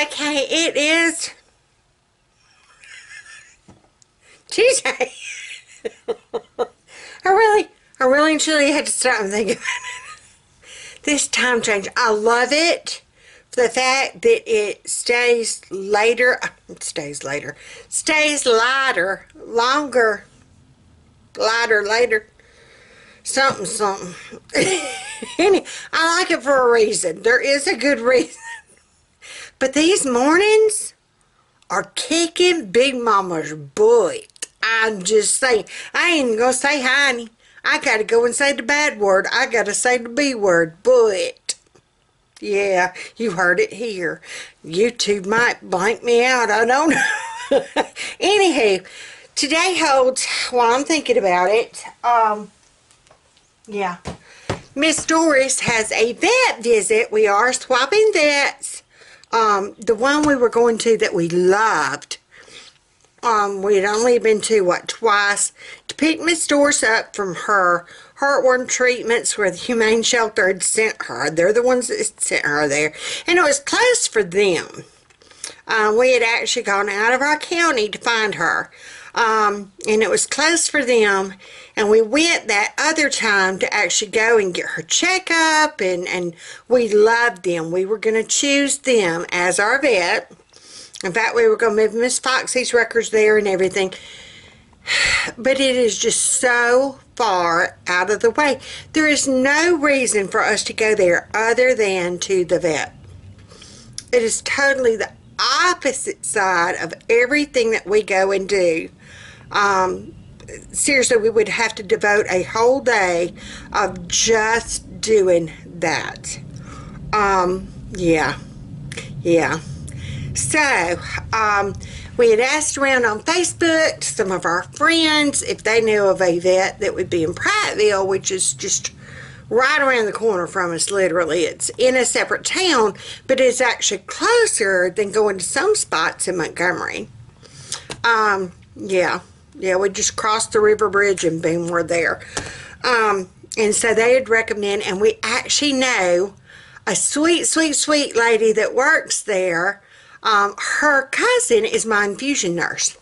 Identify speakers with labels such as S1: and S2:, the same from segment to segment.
S1: Okay, it is Tuesday. I really and truly had to stop and think about it. This time change, I love it for the fact that it stays later, stays lighter, longer, lighter, later, something. I like it for a reason. There is a good reason. But these mornings are kicking Big Mama's butt. I'm just saying. I ain't even gonna say honey. I gotta go and say the bad word. I gotta say the B word. But yeah, you heard it here. YouTube might blank me out. I don't know. Anywho, today holds, while I'm thinking about it, yeah, Miss Doris has a vet visit. We are swapping vets. The one we were going to that we loved, we had only been to, what, twice, to pick Miss Doris up from her heartworm treatments where the Humane Shelter had sent her. They're the ones that sent her there. And it was close for them. We had actually gone out of our county to find her. And it was close for them. And we went that other time to actually go and get her checkup. And we loved them. We were going to choose them as our vet. In fact, we were going to move Miss Foxy's records there and everything. But it is just so far out of the way. There is no reason for us to go there other than to the vet. It is totally the opposite side of everything that we go and do. Seriously, we would have to devote a whole day of just doing that. Yeah. So, we had asked around on Facebook to some of our friends if they knew of a vet that would be in Prattville, which is just right around the corner from us, literally. It's in a separate town, but it's actually closer than going to some spots in Montgomery. Yeah, we just crossed the river bridge and boom, we're there. And so they would recommend, and we actually know a sweet lady that works there. Her cousin is my infusion nurse,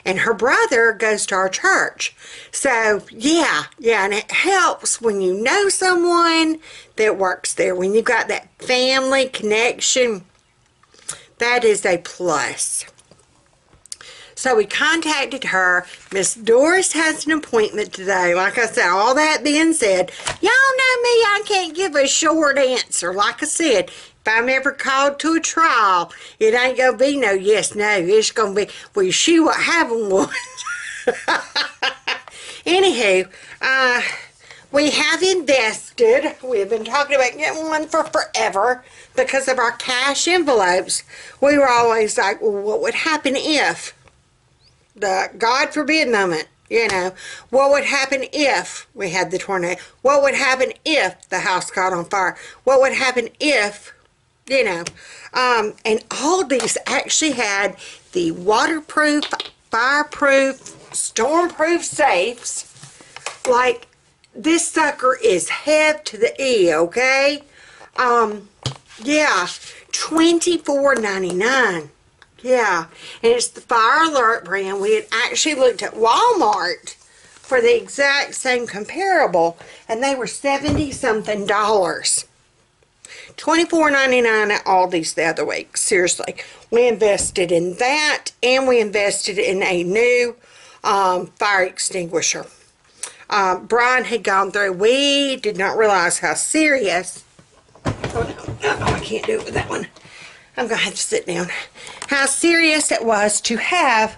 S1: and her brother goes to our church. So yeah, and it helps when you know someone that works there, when you've got that family connection. That is a plus. So we contacted her. Miss Doris has an appointment today. Like I said, all that being said, y'all know me, I can't give a short answer. Like I said, if I'm ever called to a trial, it ain't going to be no yes, no. It's going to be, well, she was having one. Anywho, we have invested. We have been talking about getting one for forever because of our cash envelopes. We were always like, well, what would happen if? The God forbid moment, you know, what would happen if we had the tornado? What would happen if the house caught on fire? What would happen if, you know, and all these actually had the waterproof, fireproof, stormproof safes. Like, this sucker is hev to the E, okay? Yeah, $24.99. Yeah, and it's the Fire Alert brand. We had actually looked at Walmart for the exact same comparable, and they were $70-something. $24.99 at Aldi's the other week. Seriously, we invested in that, and we invested in a new fire extinguisher. Brian had gone through. We did not realize how serious. Oh no, I can't do it with that one. I'm going to have to sit down. How serious it was to have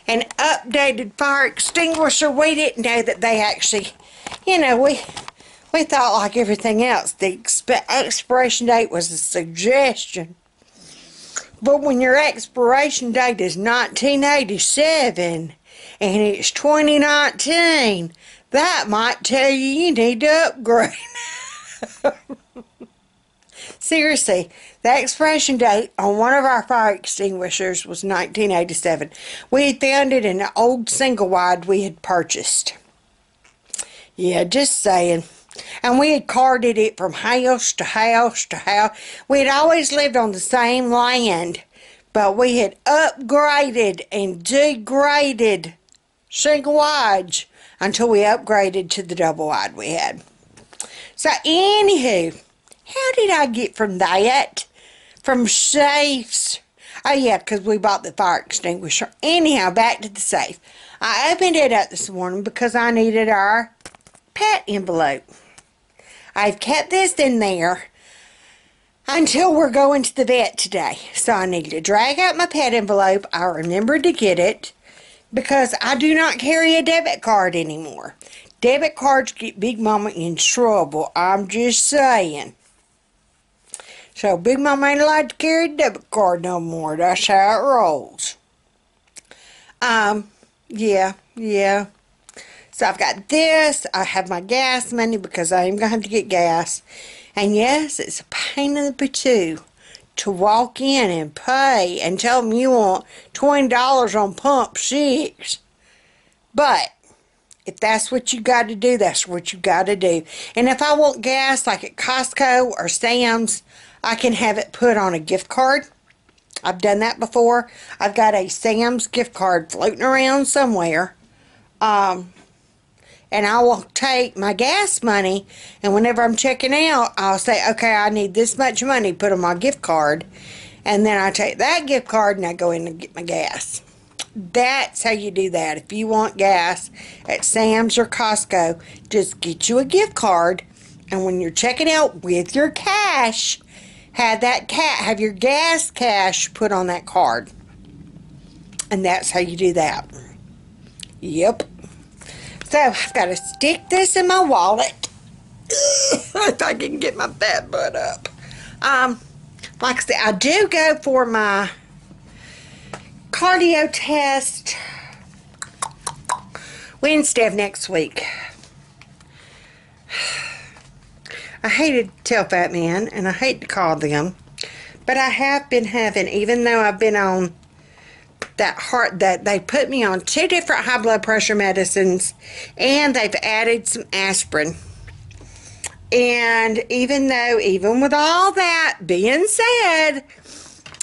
S1: an updated fire extinguisher. We didn't know that they actually, you know, we thought like everything else, the expiration date was a suggestion. But when your expiration date is 1987 and it's 2019, that might tell you need to upgrade. Seriously, the expiration date on one of our fire extinguishers was 1987. We had found it in an old single wide we had purchased. Yeah, just saying. And we had carted it from house to house to house. We had always lived on the same land, but we had upgraded and degraded single wides until we upgraded to the double wide we had. So anywho, how did I get from that? From safes. Oh yeah, because we bought the fire extinguisher. Anyhow, back to the safe. I opened it up this morning because I needed our pet envelope. I've kept this in there until we're going to the vet today. So I need to drag out my pet envelope. I remembered to get it because I do not carry a debit card anymore. Debit cards get Big Mama in trouble. I'm just saying. So Big Mama ain't allowed to carry a debit card no more. That's how it rolls. Yeah. So I've got this. I have my gas money because I am going to have to get gas. And yes, it's a pain in the patoo to walk in and pay and tell them you want $20 on pump 6. But if that's what you got to do, that's what you got to do. And if I want gas like at Costco or Sam's, I can have it put on a gift card. I've done that before. I've got a Sam's gift card floating around somewhere. And I will take my gas money, and whenever I'm checking out, I'll say, okay, I need this much money, put on my gift card. And then I take that gift card and I go in and get my gas. That's how you do that. If you want gas at Sam's or Costco, just get you a gift card, and when you're checking out with your cash, have your gas cash put on that card. And that's how you do that. Yep. So I've got to stick this in my wallet. If I can get my fat butt up. Like I said, I do go for my cardio test Wednesday of next week. I hate to tell Fat Man, and I hate to call them, but I have been having, even though I've been on that they put me on 2 different high blood pressure medicines, and they've added some aspirin. And even with all that being said,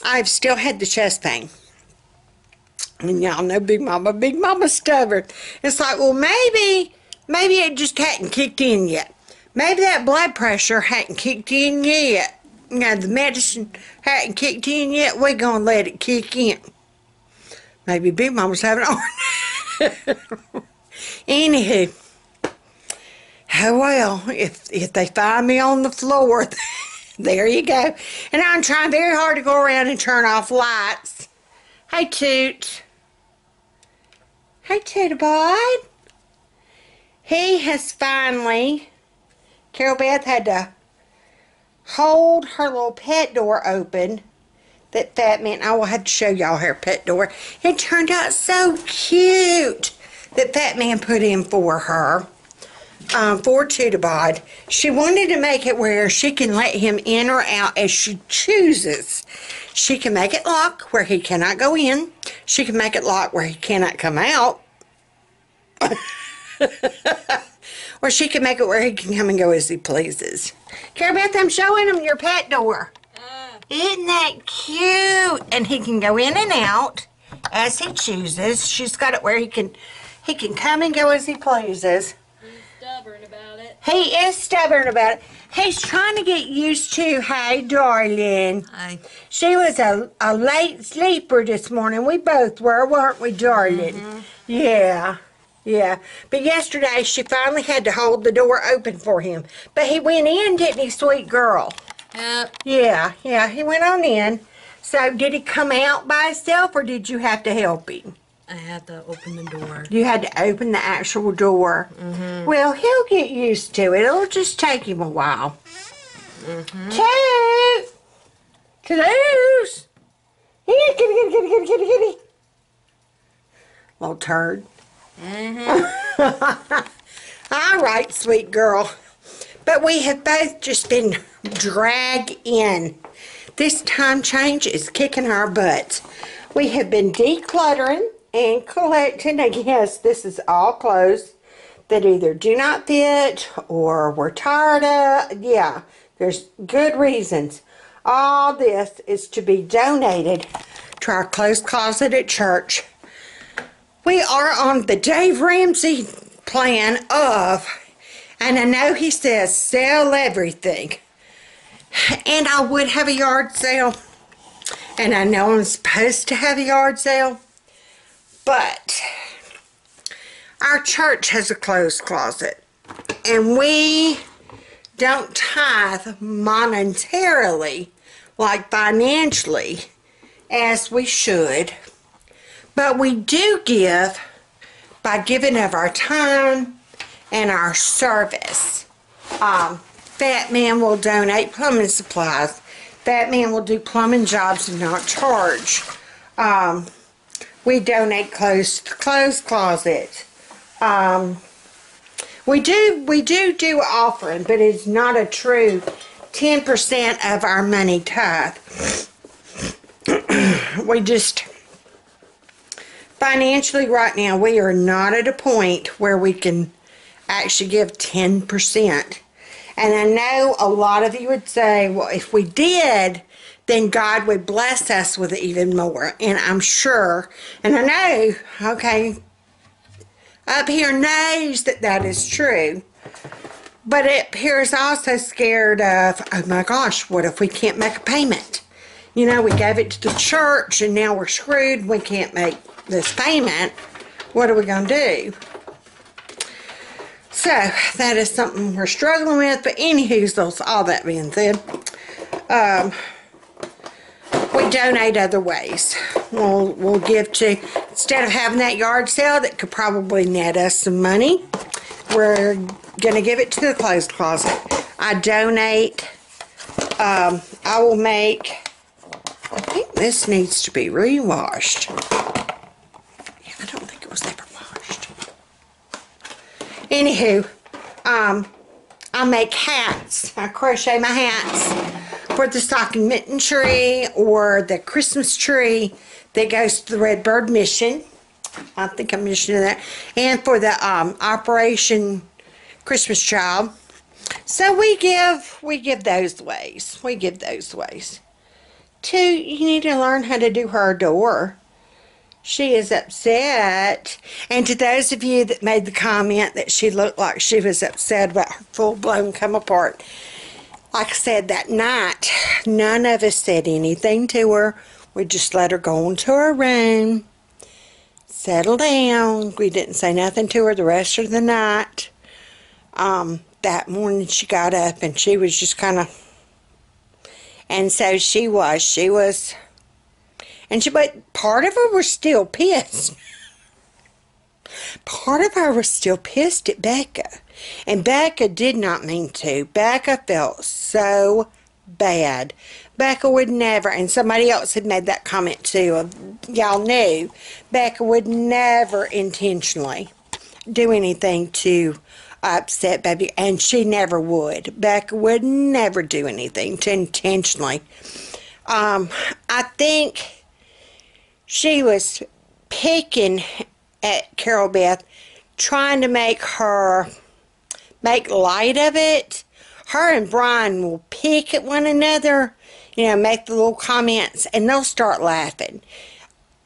S1: I've still had the chest pain. And y'all know Big Mama's stubborn. It's like, well, maybe it just hadn't kicked in yet. Maybe that blood pressure hadn't kicked in yet. You know, the medicine hadn't kicked in yet. We're going to let it kick in. Maybe Big Mama's having a Anywho. Oh, well, if they find me on the floor, there you go. And I'm trying very hard to go around and turn off lights. Hey, Toot. Hey, Toot-a-bod. He has finally... Carol Beth had to hold her little pet door open. That Fat Man, I will have to show y'all her pet door. It turned out so cute that Fat Man put in for her, for Toot-a-bod. She wanted to make it where she can let him in or out as she chooses. She can make it lock where he cannot go in. She can make it lock where he cannot come out. Or she can make it where he can come and go as he pleases. Carol Beth, I'm showing him your pet door. Isn't that cute? And he can go in and out as he chooses. She's got it where he can come and go as he pleases.
S2: He's stubborn about it.
S1: He is stubborn about it. He's trying to get used to, hey, darling.
S2: Hi.
S1: She was a late sleeper this morning. We both were, weren't we, darling?
S2: Mm-hmm.
S1: Yeah. Yeah, but yesterday she finally had to hold the door open for him. But he went in, didn't he, sweet girl?
S2: Yep.
S1: Yeah, he went on in. So did he come out by himself, or did you have to help him?
S2: I had to open the door.
S1: You had to open the actual door. Mm-hmm. Well, he'll get used to it. It'll just take him a while. Mm-hmm. Toot! Toulouse! Here, kitty. Little turd. Mm-hmm. All right, sweet girl. But we have both just been dragged in. This time change is kicking our butts. We have been decluttering and collecting. I guess this is all clothes that either do not fit or we're tired of. Yeah, there's good reasons. All this is to be donated to our clothes closet at church. We are on the Dave Ramsey plan of, and I know he says sell everything. And I would have a yard sale. And I know I'm supposed to have a yard sale. But our church has a clothes closet. And we don't tithe monetarily, like financially, as we should. But we do give by giving of our time and our service. Fat Man will donate plumbing supplies. Fat Man will do plumbing jobs and not charge. We donate clothes to the clothes closet. We do offering, but it's not a true 10% of our money tithe. We just, financially right now, we are not at a point where we can actually give 10%. And I know a lot of you would say, well, if we did, then God would bless us with even more. And I'm sure, and I know, okay, up here knows that that is true. But up here is also scared of, oh my gosh, what if we can't make a payment? You know, we gave it to the church and now we're screwed. We can't make this payment. What are we going to do? So, that is something we're struggling with. But anywho, all that being said, we donate other ways. We'll give to, instead of having that yard sale that could probably net us some money, we're going to give it to the clothes closet. I donate, I will make, I think this needs to be rewashed. Yeah, I don't think it was ever washed. Anywho, I make hats. I crochet my hats for the stocking mitten tree or the Christmas tree that goes to the Redbird Mission. I think I'm mentioning that. And for the Operation Christmas Child. So we give those ways. We give those ways. 2, you need to learn how to do her door. She is upset. And to those of you that made the comment that she looked like she was upset about her full-blown come apart, like I said that night, none of us said anything to her. We just let her go into her room, settle down. We didn't say nothing to her the rest of the night. That morning she got up and she was just kind of, and so she was, but part of her was still pissed. Part of her was still pissed at Becca. And Becca did not mean to. Becca felt so bad. Becca would never, and somebody else had made that comment too, y'all knew, Becca would never intentionally do anything to upset baby, and she never would. Becca would never do anything to intentionally. I think she was picking at Carol Beth, trying to make light of it. Her and Brian will pick at one another, you know, make the little comments, and they'll start laughing.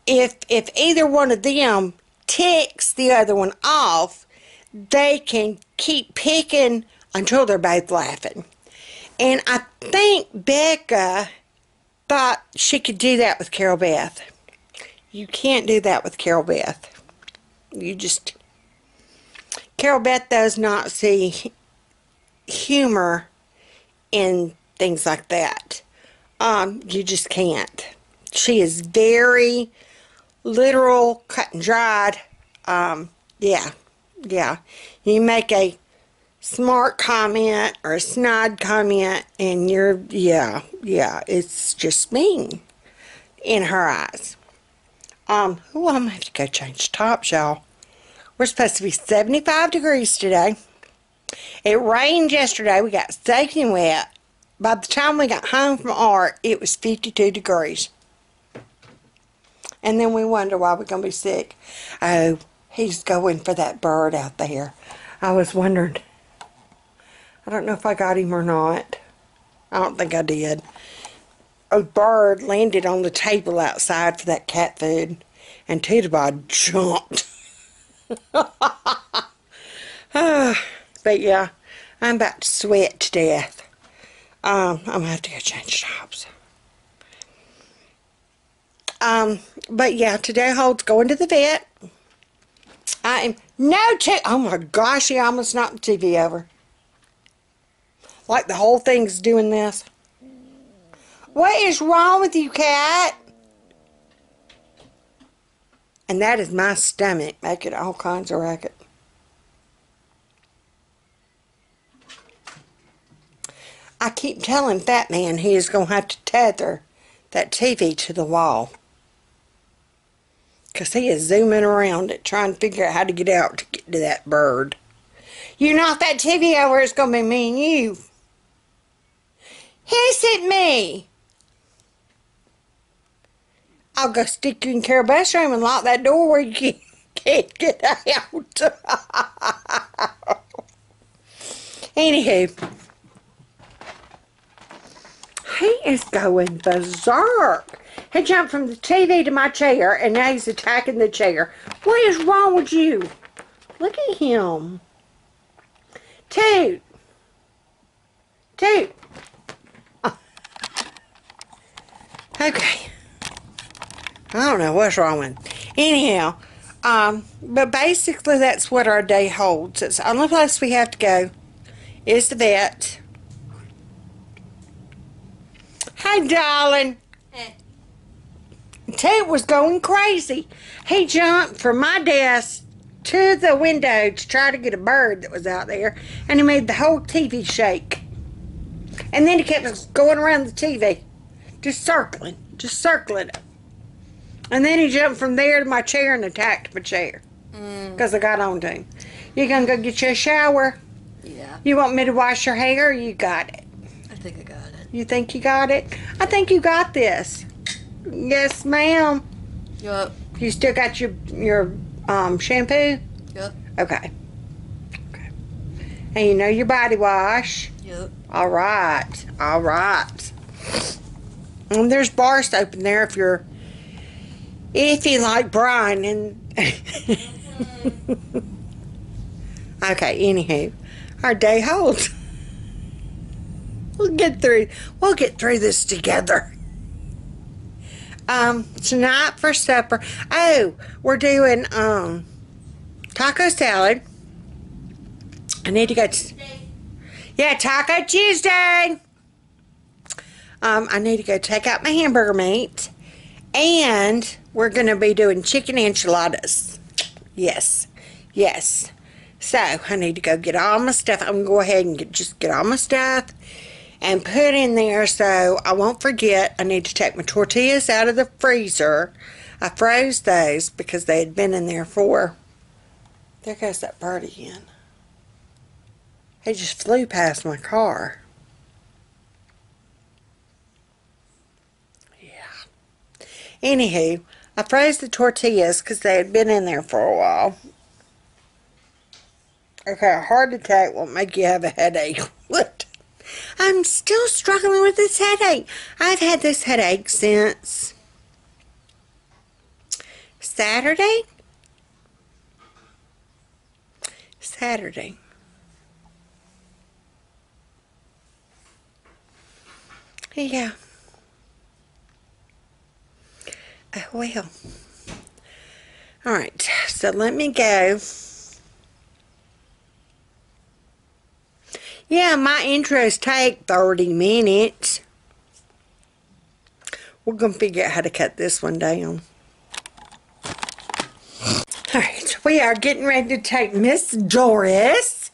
S1: If either one of them ticks the other one off, they can keep picking until they're both laughing. And I think Becca thought she could do that with Carol Beth. You can't do that with Carol Beth. Carol Beth does not see humor in things like that. You just can't. She is very literal, cut and dried. Yeah. You make a smart comment or a snide comment and you're, yeah, it's just mean in her eyes. I'm going to have to go change tops, y'all. We're supposed to be 75 degrees today. It rained yesterday. We got soaking wet. By the time we got home from art, it was 52 degrees. And then we wonder why we're going to be sick. Oh, he's going for that bird out there. I was wondering. I don't know if I got him or not. I don't think I did. A bird landed on the table outside for that cat food, and Tootabod jumped. But yeah, I'm about to sweat to death. I'm gonna have to go change jobs. But yeah, today holds going to the vet. I am oh my gosh, he almost knocked the TV over. Like the whole thing's doing this. What is wrong with you, cat? And that is my stomach making all kinds of racket. I keep telling Fat Man he is going to have to tether that TV to the wall. Because he is zooming around it, trying to figure out how to get out to get to that bird. You knock that TV over, it's going to be me and you. Hiss at me. I'll go stick you in Carabas room and lock that door where you can't get out. Anywho. He is going berserk. He jumped from the TV to my chair, and now he's attacking the chair. What is wrong with you? Look at him. Toot. Toot. Oh. Okay. I don't know what's wrong with him. Anyhow, but basically that's what our day holds. It's the only place we have to go is the vet. Hi, darling. Toot was going crazy. He jumped from my desk to the window to try to get a bird that was out there, and he made the whole TV shake. And then he kept going around the TV, just circling it. And then he jumped from there to my chair and attacked my chair because I got on to him. You gonna go get you a shower?
S2: Yeah.
S1: You want me to wash your hair? You got it.
S2: I think I got it.
S1: You think you got it? I think you got this. Yes, ma'am.
S2: Yup.
S1: You still got your shampoo?
S2: Yup.
S1: Okay. And you know your body wash?
S2: Yup.
S1: All right. All right. And there's bar soap in there if you're iffy like Brian. And okay, anywho, our day holds. We'll get through this together. Tonight for supper. Oh, we're doing taco salad. I need to go Taco Tuesday. I need to go take out my hamburger meat, and we're gonna be doing chicken enchiladas. Yes. So I need to go get all my stuff. I'm gonna go ahead and get all my stuff and put in there so I won't forget. I need to take my tortillas out of the freezer. I froze those because they had been in there for... There goes that bird again. He just flew past my car. Yeah. Anywho, I froze the tortillas because they had been in there for a while. Okay, a heart attack won't make you have a headache. What? I'm still struggling with this headache. I've had this headache since Saturday. Yeah. Oh, well. Alright, so let me go. Yeah, my intros take 30 minutes. We're going to figure out how to cut this one down. Alright, we are getting ready to take Miss Doris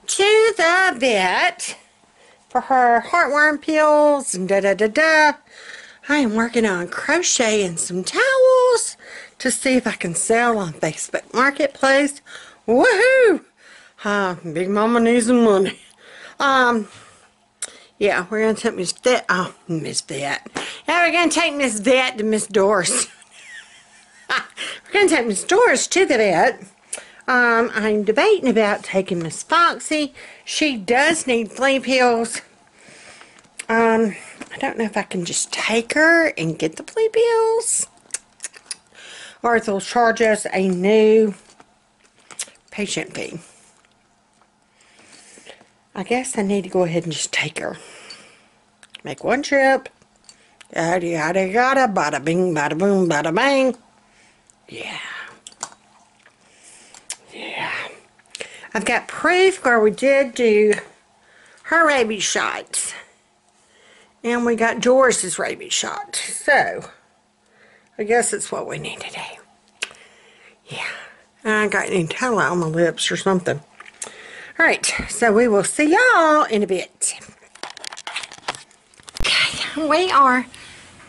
S1: to the vet for her heartworm pills and da-da-da-da. I am working on crocheting some towels to see if I can sell on Facebook Marketplace. Woohoo! Big Mama needs some money. Yeah, we're going to take Miss Vet. Oh, Miss Vet. Now we're going to take Miss Vet to Miss Doris. We're going to take Miss Doris to the vet. I'm debating about taking Miss Foxy. She does need flea pills. I don't know if I can just take her and get the flea pills, or if they'll charge us a new patient fee. I guess I need to go ahead and just take her. Make one trip. Yada yada yada, bada bing, bada boom, bada bang. Yeah. Yeah. I've got proof where we did do her rabies shots. And we got Doris's rabies shot. So, I guess that's what we need to do. Yeah. And I got Nutella on my lips or something. Alright, so we will see y'all in a bit. Okay, we are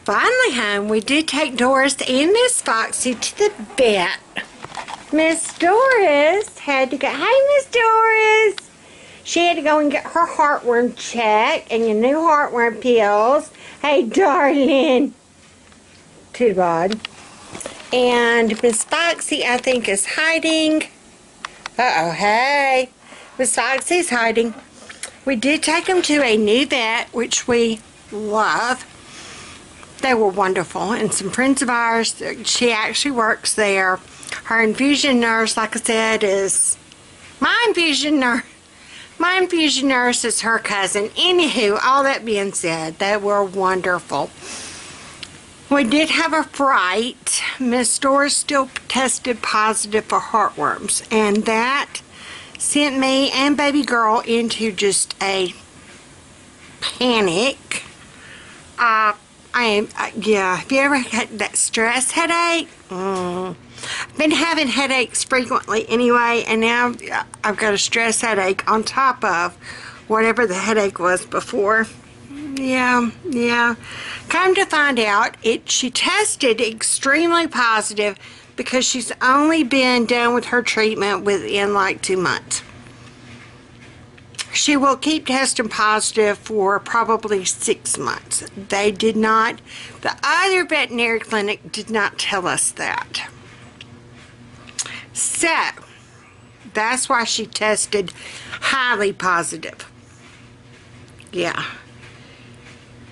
S1: finally home. We did take Doris and Miss Foxy to the vet. Miss Doris had to go. Hey, Miss Doris! She had to go and get her heartworm checked and your new heartworm pills. Hey, darling. Too bad. And Miss Foxy, I think, is hiding. Uh-oh, hey. Miss Foxy's hiding. We did take them to a new vet, which we love. They were wonderful. And some friends of ours, she actually works there. Her infusion nurse, like I said, is my infusion nurse. My infusion nurse is her cousin. Anywho, all that being said, they were wonderful. We did have a fright. Miss Doris still tested positive for heartworms, and that sent me and baby girl into just a panic. Yeah, have you ever had that stress headache? I've been having headaches frequently anyway, and now I've got a stress headache on top of whatever the headache was before. Yeah. Come to find out, she tested extremely positive because she's only been done with her treatment within like 2 months. She will keep testing positive for probably 6 months. They did not, the other veterinary clinic did not tell us that. So, that's why she tested highly positive. Yeah.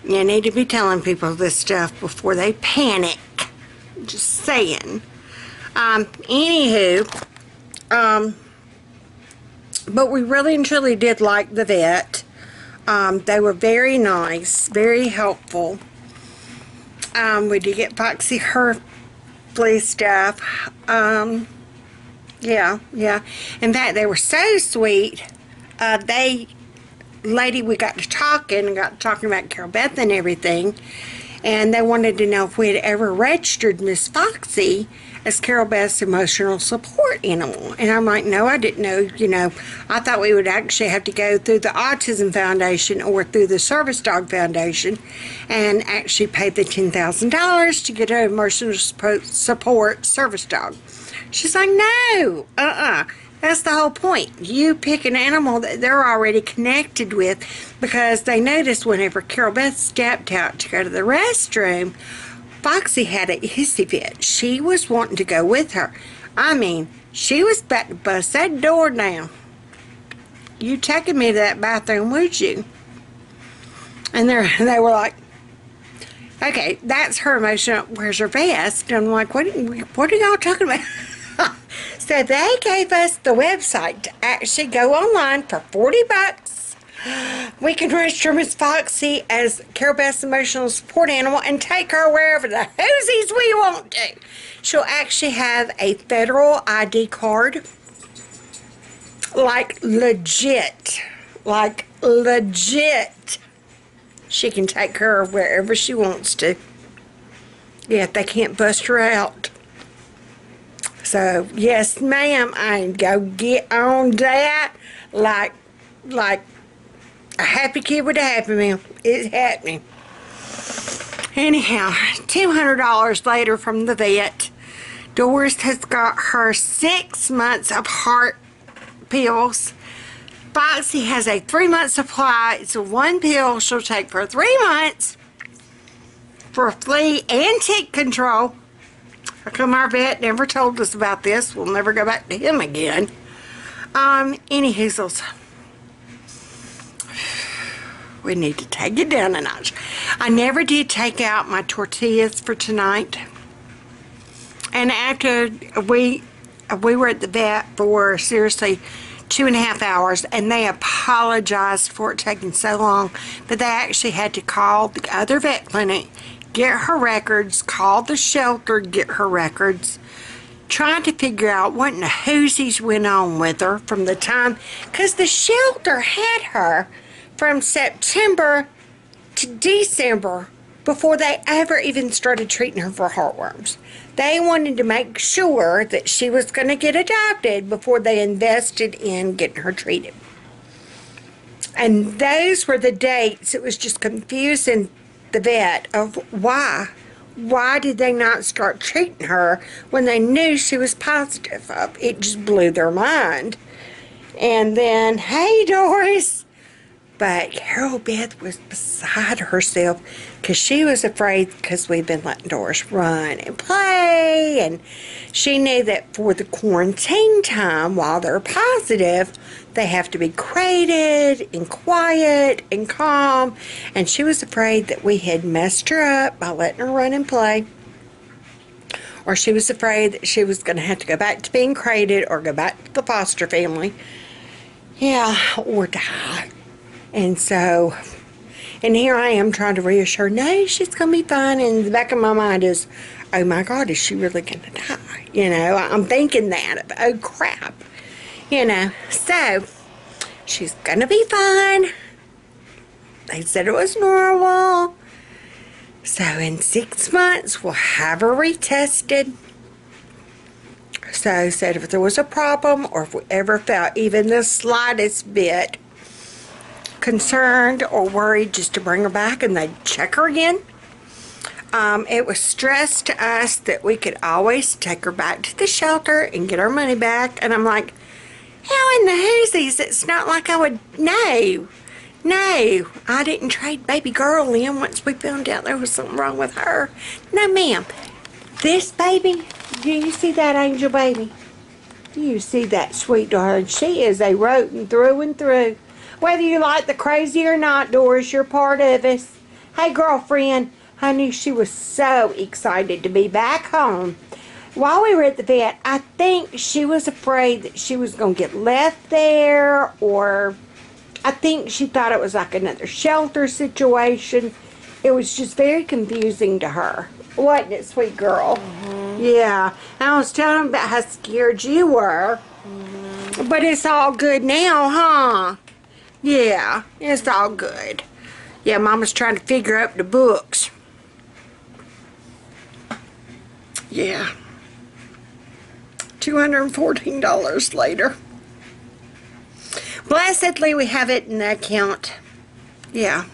S1: You need to be telling people this stuff before they panic. Just saying. Anywho, but we really and truly did like the vet. They were very nice, very helpful. We did get Foxy her flea stuff. Yeah. In fact, they were so sweet. Lady, we got to talking about Carol Beth and everything, and they wanted to know if we had ever registered Miss Foxy as Carol Beth's emotional support animal. And I'm like, no, I didn't know. I thought we would actually have to go through the Autism Foundation or through the Service Dog Foundation and actually pay the $10,000 to get an emotional support service dog. She's like, no, that's the whole point. You pick an animal that they're already connected with, because they noticed whenever Carol Beth stepped out to go to the restroom, Foxy had a hissy fit. She was wanting to go with her. I mean, she was about to bust that door down. You taking me to that bathroom, would you? And they were like, okay, that's her emotion. Where's her vest? And I'm like, what are y'all talking about? So they gave us the website to actually go online for $40. We can register Miss Foxy as Carol Beth's emotional support animal and take her wherever the hoosies we want to. She'll actually have a federal ID card. Like legit. She can take her wherever she wants to. Yeah, they can't bust her out. So, yes, ma'am, I go get on that like a happy kid with a happy meal. It's happening. Anyhow, $200 later from the vet, Doris has got her 6 months of heart pills. Foxy has a 3-month supply. It's one pill she'll take for 3 months for flea and tick control. How come our vet never told us about this? We'll never go back to him again. Any hazel's. We need to take it down a notch. I never did take out my tortillas for tonight. And after we were at the vet for seriously 2.5 hours, and they apologized for it taking so long that they actually had to call the other vet clinic, get her records, call the shelter, get her records, trying to figure out what in the hoosies went on with her from the time, because the shelter had her from September to December before they ever even started treating her for heartworms. They wanted to make sure that she was going to get adopted before they invested in getting her treated. And those were the dates. It was just confusing the vet of why. Why did they not start treating her when they knew she was positive? It just blew their mind. And then, hey, Doris. But Carol Beth was beside herself because she was afraid, because we've been letting Doris run and play, and she knew that for the quarantine time while they're positive, they have to be crated and quiet and calm, and she was afraid that we had messed her up by letting her run and play, or she was afraid that she was going to have to go back to being crated or go back to the foster family, or die. And so, and here I am trying to reassure, no, she's going to be fine. And the back of my mind is, oh my God, is she really going to die? You know, I'm thinking that, oh crap. You know, so, she's going to be fine. They said it was normal. So in 6 months, we'll have her retested. So said if there was a problem, or if we ever felt even the slightest bit concerned or worried, just to bring her back and they'd check her again. It was stressed to us that we could always take her back to the shelter and get our money back. And I'm like, how in the hoosies? It's not like I would. No, I didn't trade baby girl in once we found out there was something wrong with her. No, ma'am. This baby, do you see that angel baby? Do you see that sweet darling? She is a rodent through and through. Whether you like the crazy or not, Doris, you're part of us. Hey, girlfriend, honey, she was so excited to be back home. While we were at the vet, I think she was afraid that she was going to get left there, or I think she thought it was like another shelter situation. It was just very confusing to her. Wasn't it, sweet girl? Mm-hmm. Yeah. I was telling about how scared you were. Mm-hmm. But it's all good now, huh? Yeah, it's all good. Yeah, Mama's trying to figure out the books. Yeah. $214 later. Blessedly, we have it in the account. Yeah.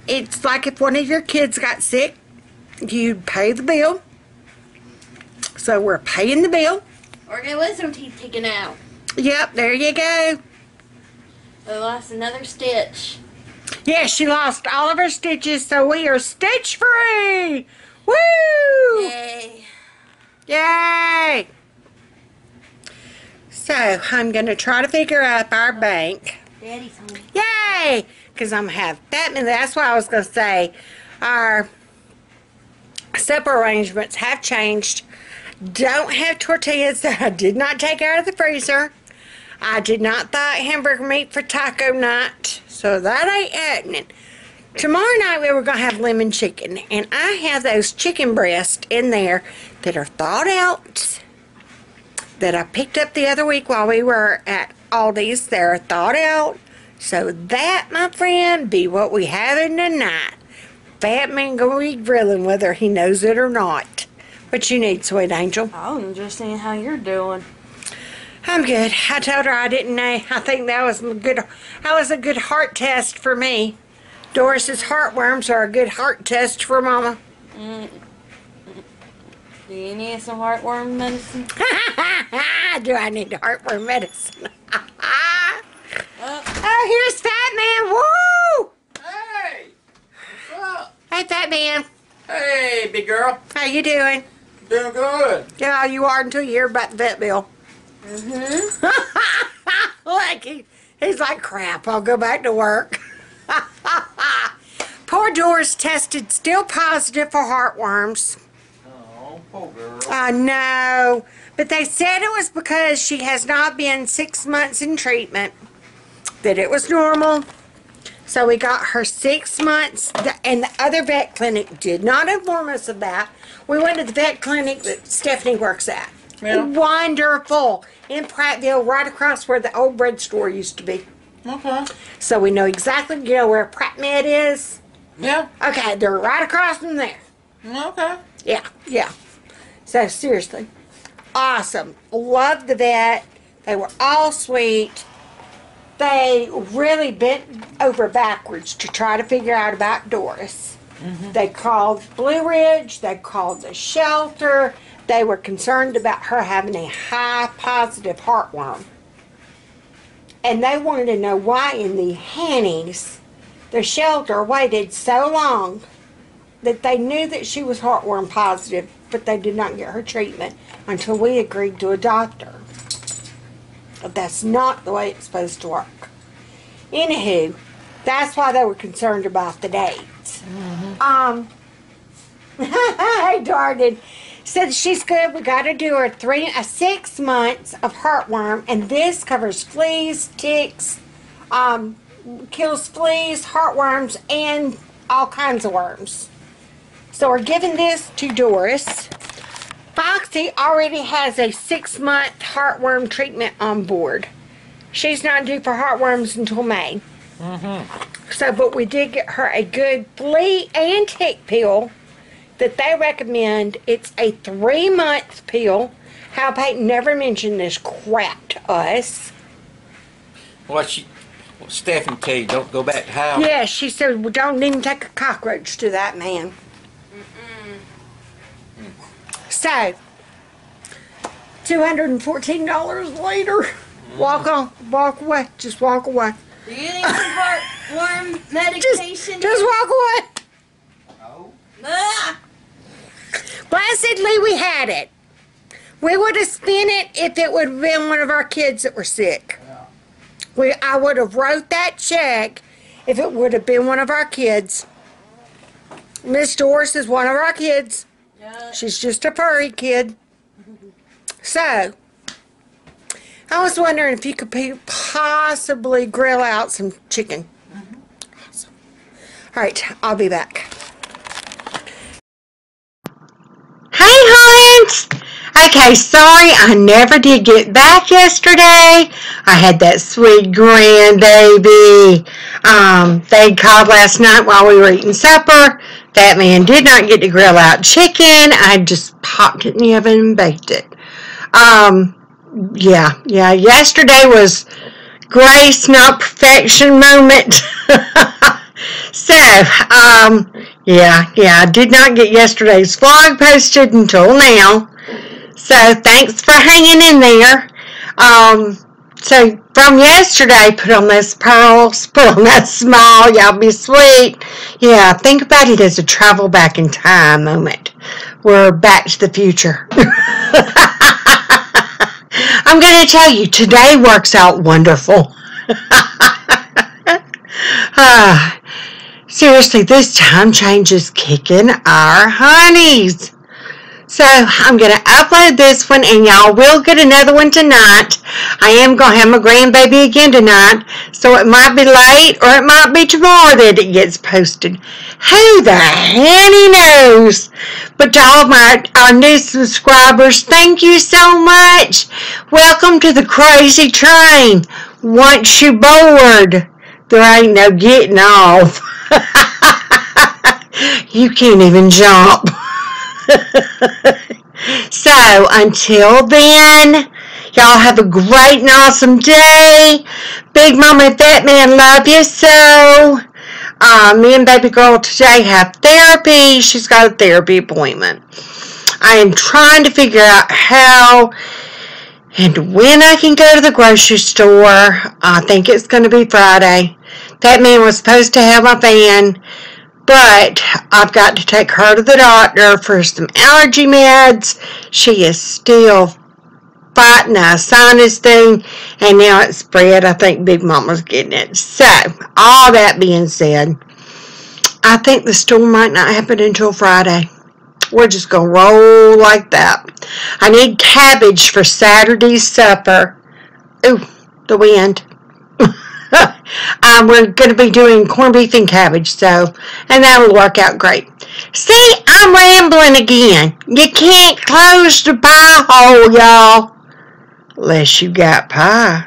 S1: It's like if one of your kids got sick, you'd pay the bill. So we're paying the bill.
S2: Or get wisdom teeth taken out.
S1: Yep, there you go.
S2: I lost another stitch.
S1: Yeah, she lost all of her stitches, so we are stitch free. Woo!
S2: Yay.
S1: Yay! So, I'm going to try to figure out our bank.
S2: Daddy's home.
S1: Yay! Because I'm going to have that many. That's what I was going to say. Our supper arrangements have changed. Don't have tortillas that I did not take out of the freezer. I did not thaw hamburger meat for taco night, so that ain't happening. Tomorrow night we were going to have lemon chicken, and I have those chicken breasts in there that are thawed out, that I picked up the other week while we were at Aldi's. They're thawed out, so that, my friend, be what we have in the night. Fat man going to be grilling whether he knows it or not. What you need, sweet angel?
S2: I'm just seeing how you're doing.
S1: I'm good. I told her I didn't know. I think that was a good heart test for me. Doris's heartworms are a good heart test for Mama.
S2: Do you need some heartworm medicine?
S1: Do I need heartworm medicine? Oh, here's Fat Man. Woo!
S3: Hey! What's up?
S1: Hey, Fat Man.
S3: Hey, big girl.
S1: How you doing?
S3: Doing good.
S1: Yeah, you are until you hear about the vet bill. Like he's like, crap, I'll go back to work. Poor Doris tested still positive for heartworms.
S3: Oh, poor girl.
S1: I know. But they said it was because she has not been 6 months in treatment. That it was normal. So we got her 6 months. And the other vet clinic did not inform us of that. We went to the vet clinic that Stephanie works at.
S3: Yeah.
S1: Wonderful. In Prattville, right across where the old bread store used to be.
S3: Okay.
S1: So we know exactly, where Pratt Med is.
S3: Yeah.
S1: Okay, they're right across from there.
S3: Okay.
S1: Yeah. So seriously, awesome. Loved the vet. They were all sweet. They really bent over backwards to try to figure out about Doris. They called Blue Ridge. They called the shelter. They were concerned about her having a high positive heartworm. And they wanted to know why in the Hannies, the shelter waited so long that they knew that she was heartworm positive, but they did not get her treatment until we agreed to adopt her. But that's not the way it's supposed to work. Anywho, that's why they were concerned about the dates. Hey, darling. Said she's good. We got to do her 6 months of heartworm, and this covers fleas, ticks, kills fleas, heartworms, and all kinds of worms. So we're giving this to Doris. Foxy already has a 6 month heartworm treatment on board. She's not due for heartworms until May. So, but we did get her a good flea and tick pill that they recommend. It's a 3 month pill. Hal Payton never mentioned this crap to us.
S3: What Stephanie tell you, don't go back to Hal?
S1: Yeah, she said, well, don't even take a cockroach to that man. So, $214 later. Walk away. Just walk away.
S2: Do you need some heartworm medication?
S1: Just walk away.
S3: No.
S2: Ah!
S1: Blessedly, we had it. We would have spent it if it would have been one of our kids that were sick. I would have wrote that check if it would have been one of our kids. Miss Doris is one of our kids.
S2: Yeah.
S1: She's just a furry kid. So, I was wondering if you could possibly grill out some chicken. Awesome. All right, I'll be back. Hey, Hunt! Okay, sorry I never did get back yesterday. I had that sweet grandbaby. They called last night while we were eating supper. That man did not get to grill out chicken. I just popped it in the oven and baked it. Yeah. Yesterday was grace, not perfection moment. So, yeah, I did not get yesterday's vlog posted until now. So, thanks for hanging in there. So, from yesterday, put on those pearls, put on that smile, y'all be sweet. Yeah, think about it as a travel back in time moment. We're back to the future. I'm going to tell you, today works out wonderful. Seriously, this time change is kicking our honeys. So, I'm going to upload this one, and y'all will get another one tonight. I am going to have my grandbaby again tonight, so it might be late, or it might be tomorrow that it gets posted. Who the henny knows? But to all our new subscribers, thank you so much. Welcome to the crazy train. Once you're bored, there ain't no getting off. You can't even jump. So, until then, y'all have a great and awesome day. Big Mama and Fat Man love you so. Me and baby girl today have therapy. She's got a therapy appointment. I am trying to figure out how and when I can go to the grocery store. I think it's going to be Friday. That man was supposed to have my van But I've got to take her to the doctor for some allergy meds. She is still fighting a sinus thing, and now it's spread. I think Big Mama's getting it. So, all that being said, I think the storm might not happen until Friday. We're just going to roll like that. I need cabbage for Saturday's supper. Ooh, the wind. We're going to be doing corned beef and cabbage, and that will work out great. See, I'm rambling again. You can't close the pie hole, y'all, unless you got pie.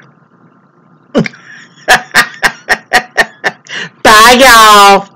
S1: Bye, y'all.